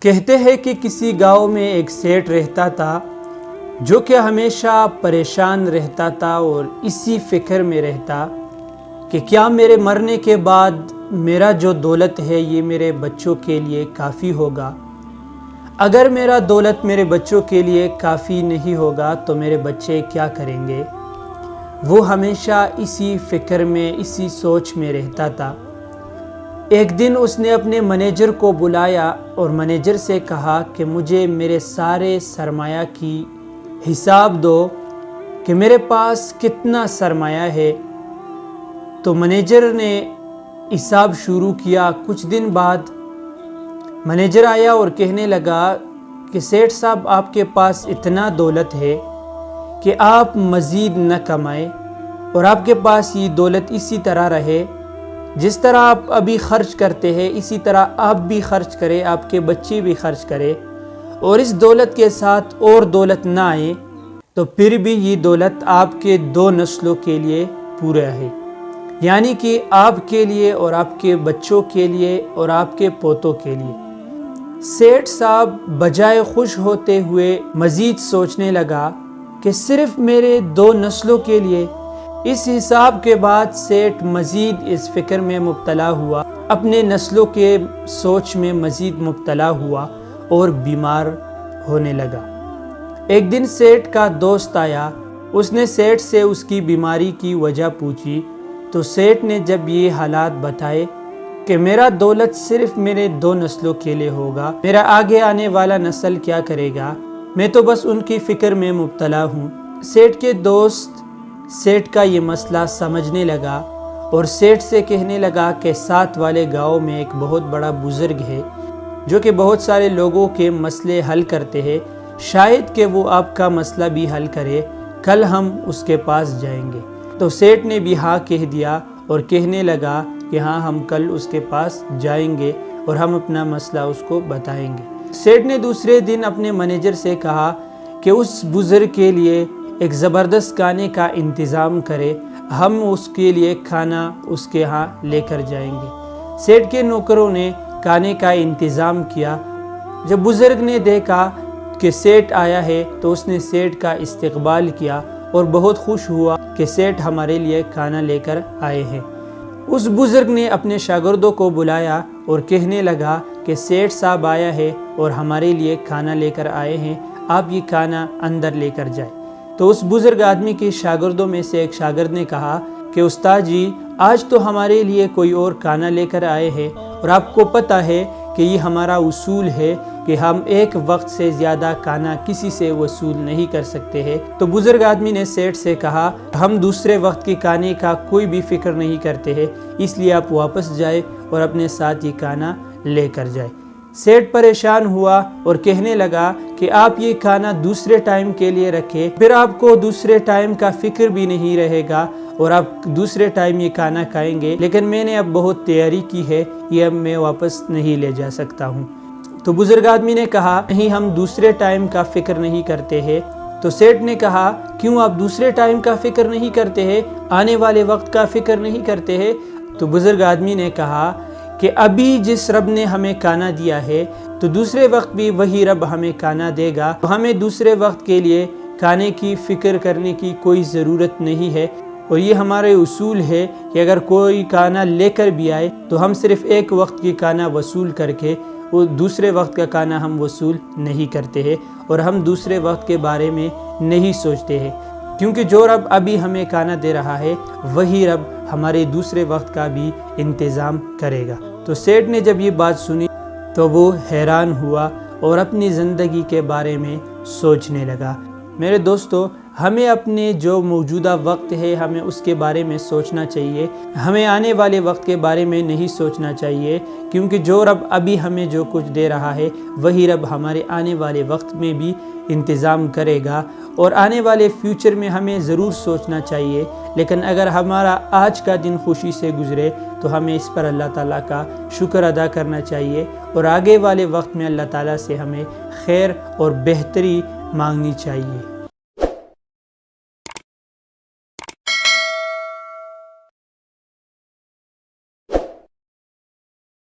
کہتے ہیں کہ کسی گاؤں میں ایک سیٹ رہتا تھا جو کہ ہمیشہ پریشان رہتا تھا اور اسی فکر میں رہتا کہ کیا میرے مرنے کے بعد میرا جو دولت ہے یہ میرے بچوں کے لیے کافی ہوگا۔ اگر میرا دولت میرے بچوں کے لیے کافی نہیں ہوگا تو میرے بچے کیا کریں گے۔ وہ ہمیشہ اسی فکر میں اسی سوچ میں رہتا تھا۔ ایک دن اس نے اپنے مینیجر کو بلایا اور مینیجر سے کہا کہ مجھے میرے سارے سرمایہ کی حساب دو کہ میرے پاس کتنا سرمایہ ہے۔ تو مینیجر نے حساب شروع کیا۔ کچھ دن بعد مینیجر آیا اور کہنے لگا کہ سیٹھ صاحب آپ کے پاس اتنا دولت ہے کہ آپ مزید نہ کمائیں اور آپ کے پاس یہ دولت اسی طرح رہے، جس طرح آپ ابھی خرچ کرتے ہیں اسی طرح آپ بھی خرچ کریں، آپ کے بچے بھی خرچ کریں، اور اس دولت کے ساتھ اور دولت نہ آئے تو پھر بھی یہ دولت آپ کے 2 نسلوں کے لیے پورا ہے، یعنی کہ آپ کے لیے اور آپ کے بچوں کے لیے اور آپ کے پوتوں کے لیے۔ سیٹھ صاحب بجائے خوش ہوتے ہوئے مزید سوچنے لگا کہ صرف میرے 2 نسلوں کے لیے۔ اس حساب کے بعد سیٹھ مزید اس فکر میں مبتلا ہوا، اپنے نسلوں کے سوچ میں مزید مبتلا ہوا اور بیمار ہونے لگا۔ ایک دن سیٹھ کا دوست آیا، اس نے سیٹھ سے اس کی بیماری کی وجہ پوچھی تو سیٹھ نے جب یہ حالات بتائے کہ میرا دولت صرف میرے 2 نسلوں کے لیے ہوگا، میرا آگے آنے والا نسل کیا کرے گا، میں تو بس ان کی فکر میں مبتلا ہوں۔ سیٹھ کے دوست سیٹھ کا یہ مسئلہ سمجھنے لگا اور سیٹھ سے کہنے لگا کہ ساتھ والے گاؤں میں ایک بہت بڑا بزرگ ہے جو کہ بہت سارے لوگوں کے مسئلے حل کرتے ہیں، شاید کہ وہ آپ کا مسئلہ بھی حل کرے، کل ہم اس کے پاس جائیں گے۔ تو سیٹھ نے بھی ہاں کہہ دیا اور کہنے لگا کہ ہاں ہم کل اس کے پاس جائیں گے اور ہم اپنا مسئلہ اس کو بتائیں گے۔ سیٹھ نے دوسرے دن اپنے مینیجر سے کہا کہ اس بزرگ کے لیے ایک زبردست کھانے کا انتظام کرے، ہم اس کے لیے کھانا اس کے ہاں لے کر جائیں گے۔ سیٹھ کے نوکروں نے کھانے کا انتظام کیا۔ جب بزرگ نے دیکھا کہ سیٹھ آیا ہے تو اس نے سیٹھ کا استقبال کیا اور بہت خوش ہوا کہ سیٹھ ہمارے لیے کھانا لے کر آئے ہیں۔ اس بزرگ نے اپنے شاگردوں کو بلایا اور کہنے لگا کہ سیٹھ صاحب آیا ہے اور ہمارے لیے کھانا لے کر آئے ہیں، آپ یہ کھانا اندر لے کر جائیں۔ تو اس بزرگ آدمی کے شاگردوں میں سے ایک شاگرد نے کہا کہ استاد جی آج تو ہمارے لیے کوئی اور کھانا لے کر آئے ہیں اور آپ کو پتہ ہے کہ یہ ہمارا اصول ہے کہ ہم ایک وقت سے زیادہ کھانا کسی سے وصول نہیں کر سکتے ہیں۔ تو بزرگ آدمی نے سیٹھ سے کہا ہم دوسرے وقت کے کھانے کا کوئی بھی فکر نہیں کرتے ہیں، اس لیے آپ واپس جائیں اور اپنے ساتھ یہ کھانا لے کر جائیں۔ سیٹھ پریشان ہوا اور کہنے لگا کہ آپ یہ کھانا دوسرے ٹائم کے لیے رکھیں، پھر آپ کو دوسرے ٹائم کا فکر بھی نہیں رہے گا اور آپ دوسرے ٹائم یہ کھانا کھائیں گے، لیکن میں نے اب بہت تیاری کی ہے، یہ اب میں واپس نہیں لے جا سکتا ہوں۔ تو بزرگ آدمی نے کہا نہیں، ہم دوسرے ٹائم کا فکر نہیں کرتے ہیں۔ تو سیٹھ نے کہا کیوں آپ دوسرے ٹائم کا فکر نہیں کرتے ہیں، آنے والے وقت کا فکر نہیں کرتے ہیں؟ تو بزرگ آدمی نے کہا کہ ابھی جس رب نے ہمیں کھانا دیا ہے تو دوسرے وقت بھی وہی رب ہمیں کھانا دے گا، تو ہمیں دوسرے وقت کے لیے کھانے کی فکر کرنے کی کوئی ضرورت نہیں ہے، اور یہ ہمارے اصول ہے کہ اگر کوئی کھانا لے کر بھی آئے تو ہم صرف ایک وقت کی کھانا وصول کر کے وہ دوسرے وقت کا کھانا ہم وصول نہیں کرتے ہیں، اور ہم دوسرے وقت کے بارے میں نہیں سوچتے ہیں، کیونکہ جو رب ابھی ہمیں کھانا دے رہا ہے وہی رب ہمارے دوسرے وقت کا بھی انتظام کرے گا۔ تو سیٹھ نے جب یہ بات سنی تو وہ حیران ہوا اور اپنی زندگی کے بارے میں سوچنے لگا۔ میرے دوستو، ہمیں اپنے جو موجودہ وقت ہے ہمیں اس کے بارے میں سوچنا چاہیے، ہمیں آنے والے وقت کے بارے میں نہیں سوچنا چاہیے، کیونکہ جو رب ابھی ہمیں جو کچھ دے رہا ہے وہی رب ہمارے آنے والے وقت میں بھی انتظام کرے گا، اور آنے والے فیوچر میں ہمیں ضرور سوچنا چاہیے، لیکن اگر ہمارا آج کا دن خوشی سے گزرے تو ہمیں اس پر اللہ تعالیٰ کا شکر ادا کرنا چاہیے، اور آگے والے وقت میں اللہ تعالیٰ سے ہمیں خیر اور بہتری مانگنی چاہیے۔